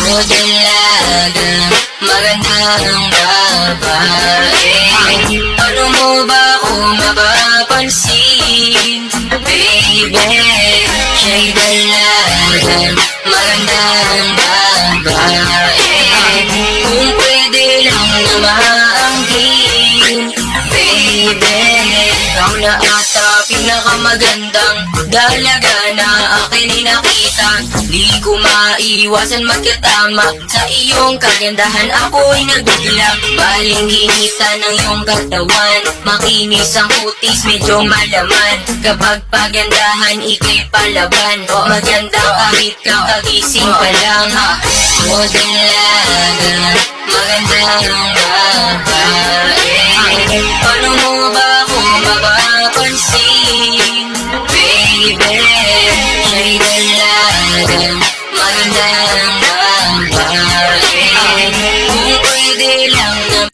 O dalaga, magandang babae. Ano mo ba kung mapapansin, baby? Siya'y dalaga, magandang babae. Kung pwede lang na maangkin, baby, ikaw na ata pinakamagandang dalaga na akin nakita. Di ko maiwasan magkatama sa iyong kagandahan, ako'y nagbibilang. Baling ginita ng iyong katawan, makinis ang kutis, medyo malaman. Kapag pagandahan, ikay palaban. Maganda kahit kakagising pa lang. O dalaga, magandang babae. Paano mo ba kung mapapansin, baby? Siya'y dalaga, magandang babae.